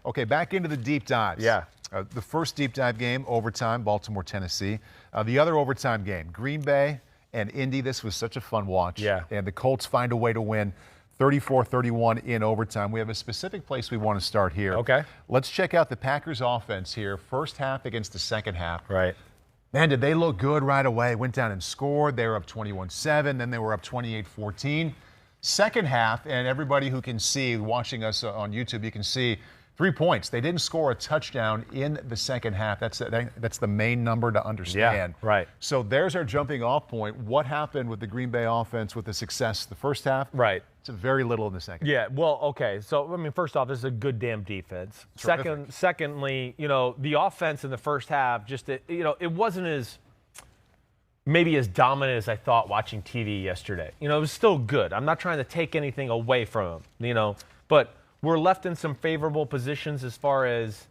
Okay, back into the deep dives. Yeah. The first deep dive game, overtime, Baltimore, Tennessee. The other overtime game, Green Bay and Indy. This was such a fun watch. Yeah. And the Colts find a way to win 34-31 in overtime. We have a specific place we want to start here. Okay. Let's check out the Packers offense here. First half against the second half. Right. Man, did they look good right away. Went down and scored. They were up 21-7. Then they were up 28-14. Second half, and everybody who can see, watching us on YouTube, you can see 3 points. They didn't score a touchdown in the second half. That's the main number to understand. Yeah, right. So there's our jumping off point. What happened with the Green Bay offense with the success the first half? Right. It's very little in the second. Yeah, well, okay. So, I mean, first off, this is a good damn defense. Terrific. Secondly, the offense in the first half, it wasn't maybe as dominant as I thought watching TV yesterday. It was still good. I'm not trying to take anything away from them, but we're left in some favorable positions as far as,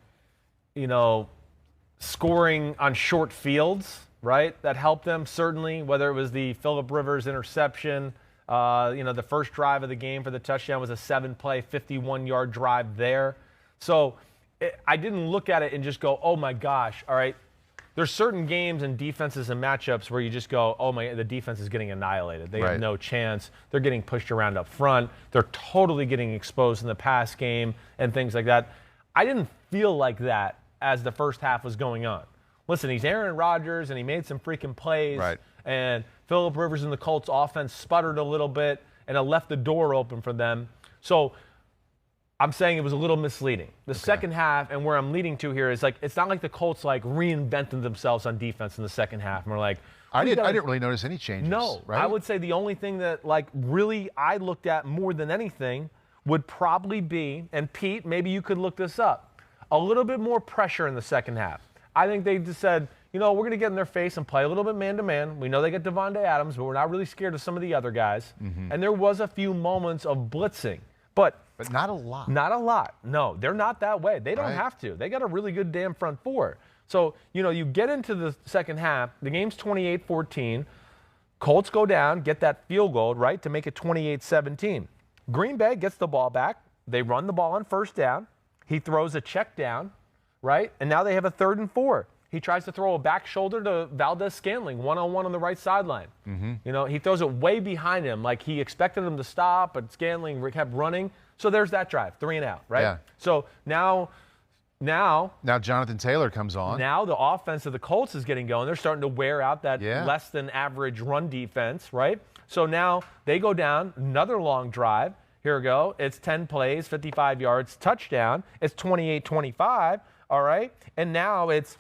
scoring on short fields, right? That helped them, certainly, whether it was the Phillip Rivers interception. The first drive of the game for the touchdown was a 7-play, 51-yard drive there. So I didn't look at it and just go, oh, my gosh, all right. There's certain games and defenses and matchups where you just go, oh, the defense is getting annihilated. They have no chance. They're getting pushed around up front. They're totally getting exposed in the pass game and things like that. I didn't feel like that as the first half was going on. Listen, he's Aaron Rodgers, and he made some freaking plays. Right. And Phillip Rivers and the Colts offense sputtered a little bit, and it left the door open for them. So I'm saying it was a little misleading. The second half, and where I'm leading to here is it's not like the Colts reinvented themselves on defense in the second half. And we're like, I didn't really notice any changes. No, right? I would say the only thing that really I looked at more than anything would probably be, and Pete, maybe you could look this up, a little bit more pressure in the second half. I think they just said, we're going to get in their face and play a little bit man-to-man. We know they get Devontae Adams, but we're not really scared of some of the other guys. Mm-hmm. And there was a few moments of blitzing. But not a lot. Not a lot. No, they're not that way. They don't have to. They got a really good damn front four. So, you get into the second half. The game's 28-14. Colts go down, get that field goal, right, to make it 28-17. Green Bay gets the ball back. They run the ball on first down. He throws a check down, right? And now they have a 3rd and 4. He tries to throw a back shoulder to Valdez-Scantling, one-on-one on the right sideline. Mm-hmm. He throws it way behind him, like he expected him to stop, but Scantling kept running. So there's that drive, 3 and out, right? Yeah. So now Jonathan Taylor comes on. Now the offense of the Colts is getting going. They're starting to wear out that less than average run defense, right? So now they go down, another long drive. Here we go. It's 10 plays, 55 yards, touchdown. It's 28-25, all right? And now it's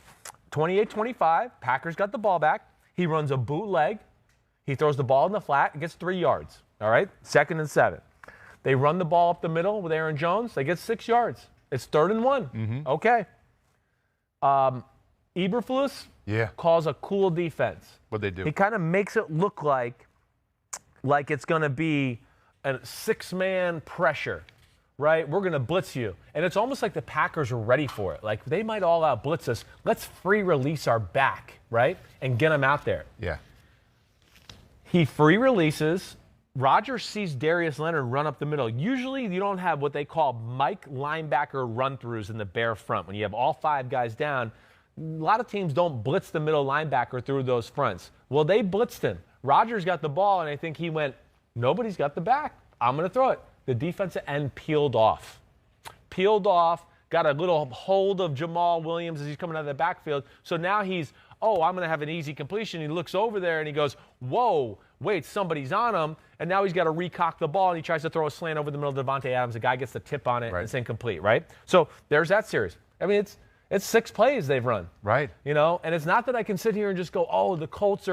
28-25. Packers got the ball back. He runs a bootleg. He throws the ball in the flat and gets 3 yards, all right? 2nd and 7. They run the ball up the middle with Aaron Jones. They get 6 yards. It's 3rd and 1. Mm-hmm. Okay. Eberflus calls a cool defense. What'd they do? He kind of makes it look like it's going to be a 6-man pressure, right? We're going to blitz you. And it's almost like the Packers are ready for it. Like, they might all out blitz us. Let's free release our back, right? And get them out there. Yeah. He free releases. Rodgers sees Darius Leonard run up the middle. Usually you don't have what they call Mike linebacker run-throughs in the Bear front. When you have all 5 guys down, a lot of teams don't blitz the middle linebacker through those fronts. Well, they blitzed him. Rodgers got the ball, and I think he went, nobody's got the back. I'm going to throw it. The defensive end peeled off, got a little hold of Jamal Williams as he's coming out of the backfield. So now he's, I'm going to have an easy completion. He looks over there, and he goes, whoa, wait, somebody's on him. And now he's got to recock the ball, and he tries to throw a slant over the middle of Devontae Adams. The guy gets the tip on it, and it's incomplete, right? So there's that series. I mean, it's 6 plays they've run. Right. And it's not that I can sit here and just go, the Colts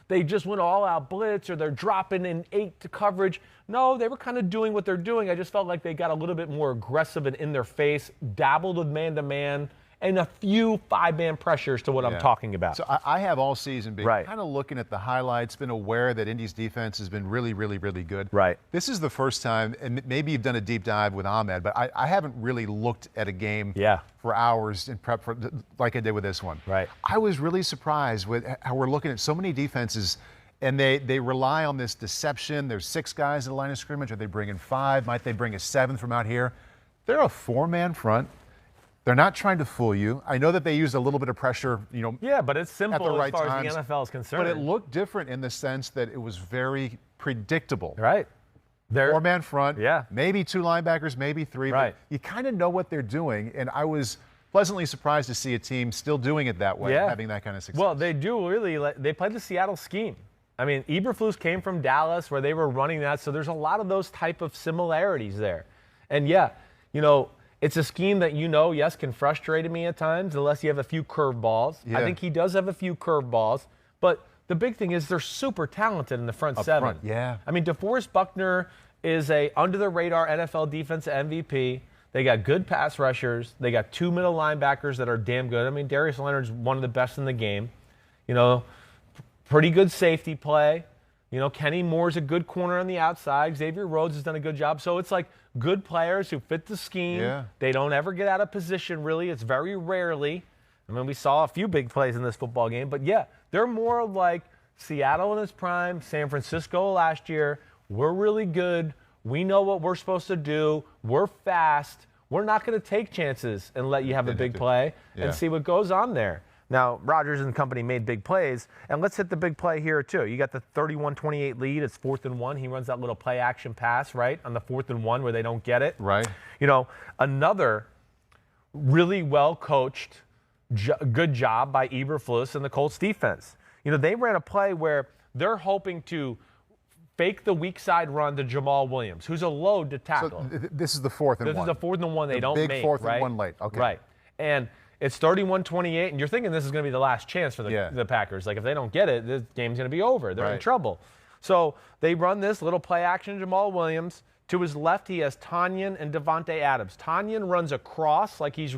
they just went all-out blitz, or they're dropping in 8 to coverage. No, they were kind of doing what they're doing. I just felt like they got a little bit more aggressive and in their face, dabbled with man-to-man, and a few 5-man pressures to what I'm talking about. So I have all season been kind of looking at the highlights, been aware that Indy's defense has been really, really, really good. Right. This is the first time, and maybe you've done a deep dive with Ahmed, but I haven't really looked at a game for hours in prep for, like I did with this one. Right. I was really surprised with how we're looking at so many defenses, and they rely on this deception. There's 6 guys in the line of scrimmage. Are they bringing 5? Might they bring a 7th from out here? They're a 4-man front. They're not trying to fool you. I know that they used a little bit of pressure, Yeah, but it's simple at the right as far times, as the NFL is concerned. but it looked different in the sense that it was very predictable. Right. Four-man front, Yeah. maybe 2 linebackers, maybe 3. Right. But you kind of know what they're doing, and I was pleasantly surprised to see a team still doing it that way, having that kind of success. Well, they do really. They played the Seattle scheme. I mean, Eberflus came from Dallas where they were running that, so there's a lot of those type of similarities there. And it's a scheme that yes, can frustrate me at times unless you have a few curveballs. Yeah. I think he does have a few curveballs, but the big thing is they're super talented in the front seven. Front, yeah. I mean, DeForest Buckner is a under-the-radar NFL defense MVP. They got good pass rushers. They got 2 middle linebackers that are damn good. I mean, Darius Leonard's one of the best in the game. Pretty good safety play. Kenny Moore's a good corner on the outside. Xavier Rhodes has done a good job. So it's like good players who fit the scheme. Yeah. They don't ever get out of position, really. It's very rarely. I mean, we saw a few big plays in this football game. But, yeah, they're more like Seattle in its prime, San Francisco last year. We're really good. We know what we're supposed to do. We're fast. We're not going to take chances and let you have a big play and see what goes on there. Now, Rodgers and company made big plays, and let's hit the big play here, too. You got the 31-28 lead. It's 4th and 1. He runs that little play-action pass, right, on the 4th and 1 where they don't get it. Right. Another really well-coached, good job by Eberflus and the Colts defense. They ran a play where they're hoping to fake the weak side run to Jamal Williams, who's a load to tackle. So this is the 4th and 1. This is the 4th and 1 they don't make, big 4th right? and 1 late. Okay. Right. And it's 31-28, and you're thinking this is going to be the last chance for the Packers. Like, if they don't get it, this game's going to be over. They're in trouble. So they run this little play action to Jamal Williams. To his left, he has Tanyan and Davante Adams. Tanyan runs a cross, like he's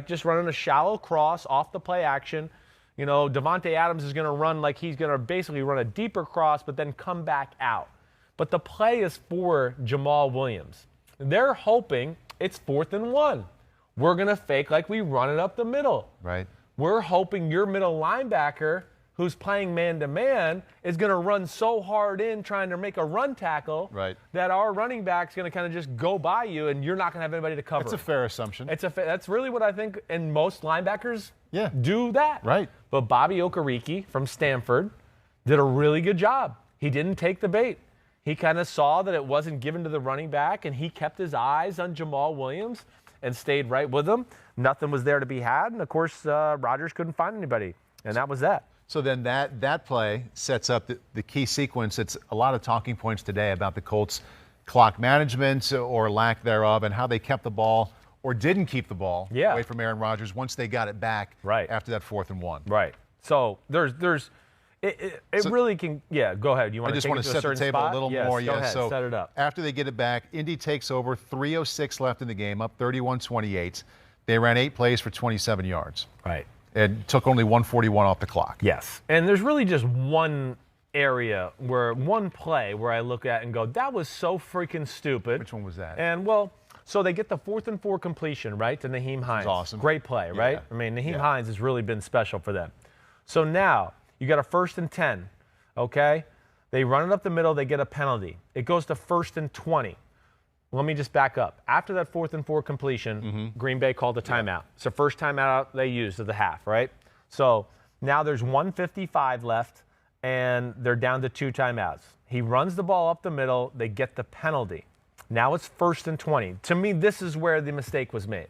just running a shallow cross off the play action. Davante Adams is going to run like he's going to basically run a deeper cross, but then come back out. But the play is for Jamal Williams. They're hoping it's 4th and 1. We're going to fake like we run it up the middle. Right. We're hoping your middle linebacker, who's playing man-to-man, is going to run so hard in trying to make a run tackle that our running back's going to kind of just go by you, and you're not going to have anybody to cover. That's a fair assumption. That's really what I think, and most linebackers do that. Right. But Bobby Okereke from Stanford did a really good job. He didn't take the bait. He kind of saw that it wasn't given to the running back, and he kept his eyes on Jamal Williams and stayed right with him. Nothing was there to be had, and, of course, Rodgers couldn't find anybody, and that was that. So then that play sets up the key sequence. It's a lot of talking points today about the Colts' clock management or lack thereof and how they kept the ball or didn't keep the ball away from Aaron Rodgers once they got it back after that 4th and 1. Right. So it really can, go ahead. You want I just want to set the table spot? a little more. Go ahead, so set it up. After they get it back, Indy takes over, 3:06 left in the game, up 31-28. They ran 8 plays for 27 yards. Right. And took only 141 off the clock. Yes. And there's really just one play where I look at and go, that was so freaking stupid. Which one was that? And, so they get the 4th and 4 completion, right, to Naheem Hines. That's awesome. Great play, right? I mean, Naheem Hines has really been special for them. So now you got a 1st and 10, okay? They run it up the middle. They get a penalty. It goes to 1st and 20. Let me just back up. After that 4th and 4 completion, Green Bay called a timeout. It's the first timeout they used of the half, right? So now there's 1:55 left, and they're down to 2 timeouts. He runs the ball up the middle. They get the penalty. Now it's 1st and 20. To me, this is where the mistake was made.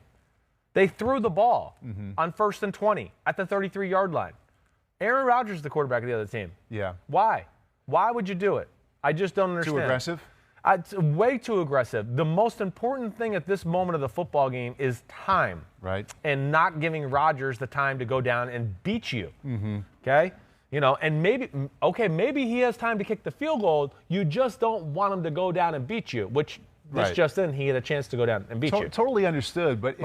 They threw the ball on 1st and 20 at the 33-yard line. Aaron Rodgers is the quarterback of the other team. Yeah. Why? Why would you do it? I just don't understand. Too aggressive? It's way too aggressive. The most important thing at this moment of the football game is time. Right. And not giving Rodgers the time to go down and beat you. Okay? And maybe he has time to kick the field goal. You just don't want him to go down and beat you, which this just in, he had a chance to go down and beat you. Totally understood, but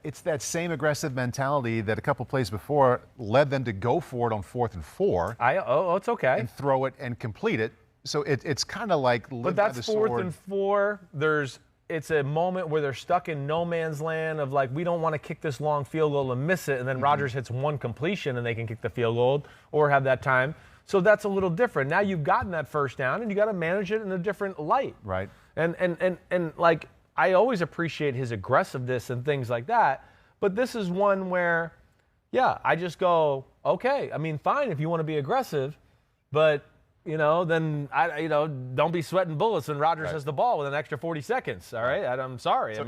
it's that same aggressive mentality that a couple plays before led them to go for it on 4th and 4. It's okay. And throw it and complete it. So it's kind of like live by the sword. But that's 4th and 4. It's a moment where they're stuck in no man's land of like, we don't want to kick this long field goal and miss it, and then Rodgers hits one completion and they can kick the field goal or have that time. So that's a little different. Now you've gotten that first down, and you got to manage it in a different light. Right. And like, I always appreciate his aggressiveness and things like that, But this is one where, yeah, I just go, okay. I mean, fine if you want to be aggressive, but then don't be sweating bullets when Rodgers has the ball with an extra 40 seconds. All right, I'm sorry. So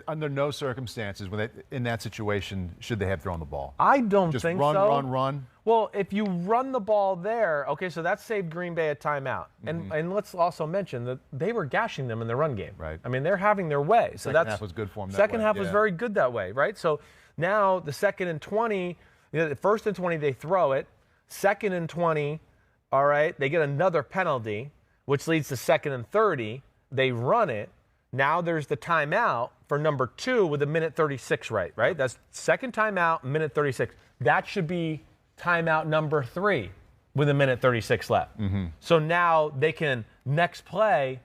under no circumstances, in that situation, should they have thrown the ball? I don't just think run, so. Run. Well, if you run the ball there, okay, so that saved Green Bay a timeout. And let's also mention that they were gashing them in the run game. Right. I mean, they're having their way. So second half was good for them. Second half was very good that way, right? So now the 2nd and 20, the 1st and 20 they throw it. 2nd and 20. All right, they get another penalty, which leads to 2nd and 30. They run it. Now there's the timeout for number 2 with a minute 36, right? That's second timeout, minute 36. That should be timeout number 3 with a minute 36 left. So now they can, next play,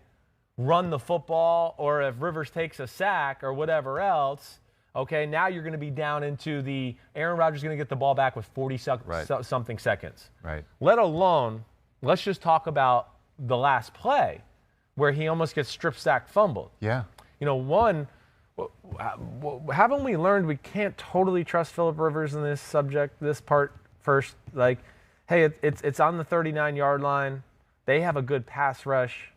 run the football, or if Rivers takes a sack or whatever else, okay, now you're going to be down into the Aaron Rodgers is going to get the ball back with 40 something seconds. Right. Let alone, let's just talk about the last play where he almost gets strip sack fumbled. Yeah. Haven't we learned we can't totally trust Phillip Rivers in this part first? Like, hey, it's on the 39-yard line. They have a good pass rush.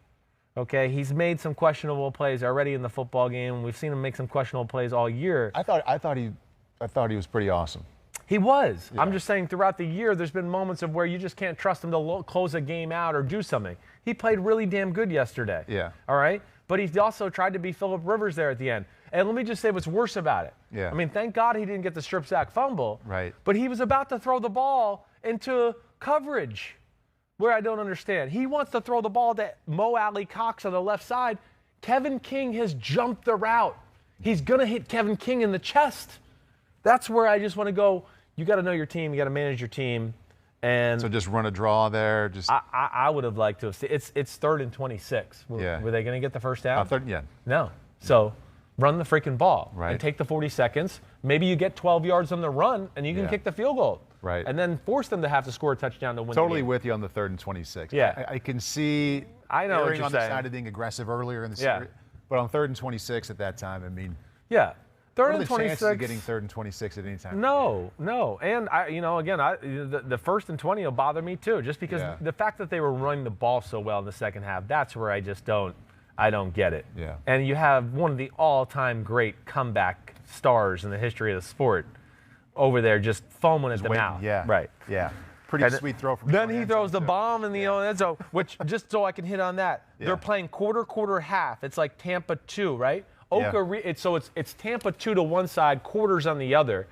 Okay, he's made some questionable plays already in the football game. We've seen him make some questionable plays all year. I thought he was pretty awesome. He was. Yeah. I'm just saying throughout the year, there's been moments of where you just can't trust him to close a game out or do something. He played really damn good yesterday. Yeah. All right? But he also tried to be Phillip Rivers there at the end. And let me just say what's worse about it. Yeah. I mean, thank God he didn't get the strip sack fumble. Right. But he was about to throw the ball into coverage where I don't understand. He wants to throw the ball to Mo Alley Cox on the left side. Kevin King has jumped the route. He's going to hit Kevin King in the chest. That's where I just want to go, you got to know your team. You got to manage your team. And so just run a draw there. I would have liked to have seen. It's 3rd and 26. Were they going to get the first down? No. So run the freaking ball and take the 40 seconds. Maybe you get 12 yards on the run and you can kick the field goal. Right. And then force them to have to score a touchdown to win Totally the game. with you on the 3rd and 26. Yeah. I can see I know what you're on saying. the side of being aggressive earlier in the series. But on 3rd and 26 at that time, I mean. Yeah. 3rd and 26. What are the chances of getting 3rd and 26 at any time? No. And the 1st and 20 will bother me too, just because the fact that they were running the ball so well in the second half, that's where I just don't get it. Yeah. And you have one of the all-time great comeback stars in the history of the sport over there just foaming at the mouth. Yeah. Right. Yeah. Pretty sweet throw from Then he throws the bomb in the end zone, which, just so I can hit on that, they're playing quarter, half. It's like Tampa 2, right? So it's Tampa 2 to one side, quarters on the other.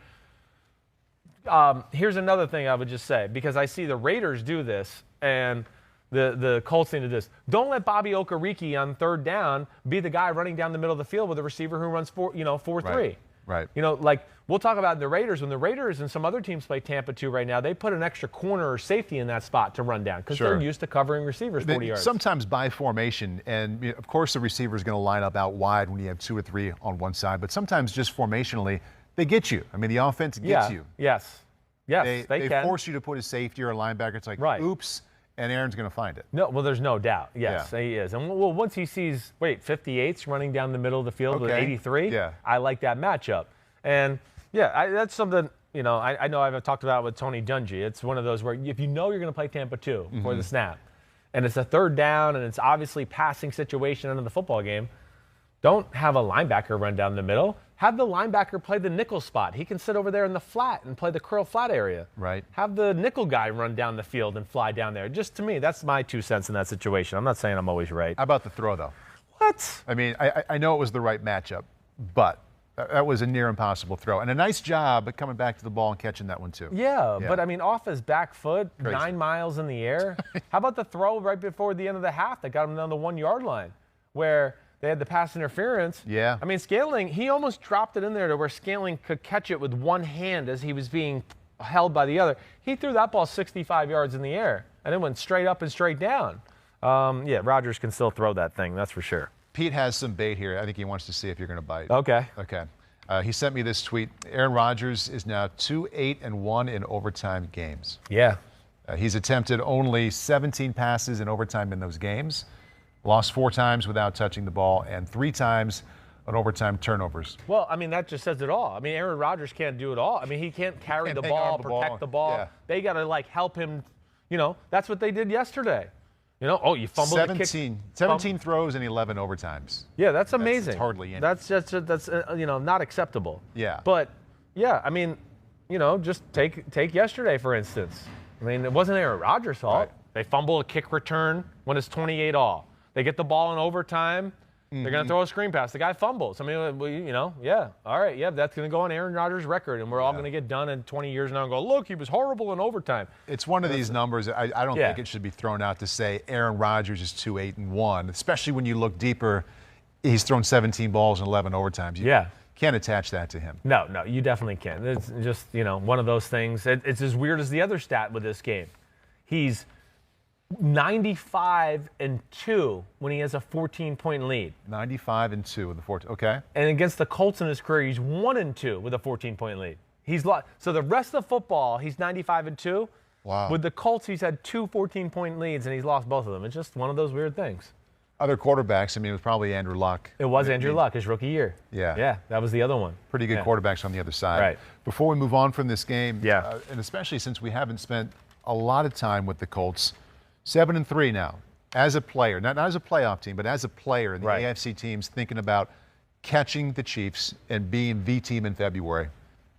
Here's another thing I would just say, because I see the Raiders do this, and the Colts need to do this. Don't let Bobby Okereke on 3rd down be the guy running down the middle of the field with a receiver who runs 4-3. Right. Like we'll talk about the Raiders. When the Raiders and some other teams play Tampa 2 right now, they put an extra corner or safety in that spot to run down because they're used to covering receivers 40 yards. Sometimes by formation, and of course the receiver is going to line up out wide when you have 2 or 3 on one side, but sometimes just formationally, they get you. I mean, the offense gets you. Yes, they can. Force you to put a safety or a linebacker. It's like, oops, and Aaron's going to find it. No, well, there's no doubt. Yes, he is. And once he sees, 58's running down the middle of the field with 83, I like that matchup. And, that's something, I know I've talked about with Tony Dungy. It's one of those where if you know you're going to play Tampa 2 for the snap, and it's a 3rd down, and it's obviously passing situation into the football game, don't have a linebacker run down the middle. Have the linebacker play the nickel spot. He can sit over there in the flat and play the curl flat area. Right. Have the nickel guy run down the field and fly down there. Just to me, that's my 2 cents in that situation. I'm not saying I'm always right. How about the throw, though? What? I mean, I know it was the right matchup, but that was a near impossible throw. And a nice job at coming back to the ball and catching that one, too. Yeah, but I mean, off his back foot, Crazy. 9 miles in the air. How about the throw right before the end of the half that got him down the 1-yard line where they had the pass interference? Yeah. I mean, Scantling, he almost dropped it in there to where Scantling could catch it with one hand as he was being held by the other. He threw that ball 65 yards in the air and it went straight up and straight down. Rodgers can still throw that thing, that's for sure. Pete has some bait here. I think he wants to see if you're going to bite. Okay. He sent me this tweet. Aaron Rodgers is now 2-8-1 in overtime games. Yeah. He's attempted only 17 passes in overtime in those games. Lost 4 times without touching the ball and 3 times on overtime turnovers. Well, I mean, that just says it all. I mean, Aaron Rodgers can't do it all. I mean, he can't carry the ball, protect the ball. Yeah. They got to, like, help him. You know, that's what they did yesterday. You know, oh, you fumbled 17 throws and 11 overtimes. Yeah, that's amazing. That's hardly any. That's you know, not acceptable. Yeah. But, yeah, I mean, you know, just take yesterday, for instance. I mean, it wasn't Aaron Rodgers' fault. Right. They fumble a kick return when it's 28 all. They get the ball in overtime. They're going to throw a screen pass. The guy fumbles. I mean, you know, yeah. All right, yeah, that's going to go on Aaron Rodgers' record, and we're all going to get done in 20 years now and go, look, he was horrible in overtime. It's one of these numbers. I don't think it should be thrown out to say Aaron Rodgers is 2-8-1, especially when you look deeper. He's thrown 17 balls and 11 overtimes. You can't attach that to him. No, you definitely can't. It's just, you know, one of those things. It's as weird as the other stat with this game. He's 95-2 when he has a 14-point lead. 95-2 with the 14. Okay. And against the Colts in his career, he's 1-2 with a 14-point lead. He's lost. So the rest of the football, he's 95-2. Wow. With the Colts, he's had 2 14-point leads, and he's lost both of them. It's just one of those weird things. Other quarterbacks, I mean, it was probably Andrew Luck. It was Andrew Luck, his rookie year. Yeah, that was the other one. Pretty good quarterbacks on the other side. Right. Before we move on from this game, and especially since we haven't spent a lot of time with the Colts, 7-3 now. As a player, not as a playoff team, but as a player, the AFC team's thinking about catching the Chiefs and being the team in February.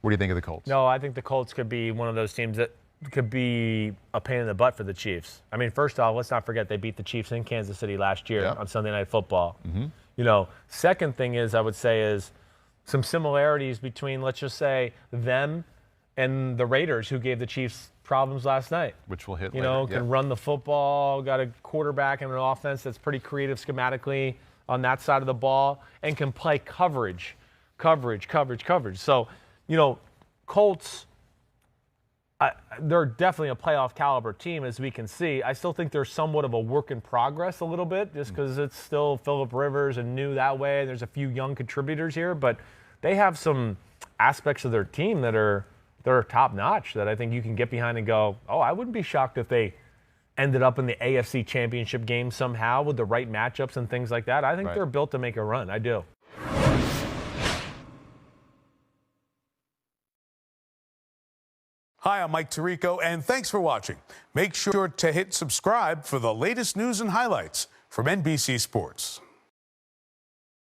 What do you think of the Colts? No, I think the Colts could be one of those teams that could be a pain in the butt for the Chiefs. I mean, first off, let's not forget they beat the Chiefs in Kansas City last year on Sunday Night Football. You know, second thing is, I would say, is some similarities between, let's just say, them and the Raiders, who gave the Chiefs problems last night. Which we'll hit later. You know, can run the football, got a quarterback and an offense that's pretty creative schematically on that side of the ball, and can play coverage. So, you know, Colts, they're definitely a playoff caliber team, as we can see. I still think they're somewhat of a work in progress a little bit, just because it's still Phillip Rivers and new that way. There's a few young contributors here, but they have some aspects of their team that are top notch that I think you can get behind and go, oh, I wouldn't be shocked if they ended up in the AFC Championship game somehow with the right matchups and things like that. I think they're built to make a run. I do. Hi, I'm Mike Tirico, and thanks for watching. Make sure to hit subscribe for the latest news and highlights from NBC Sports.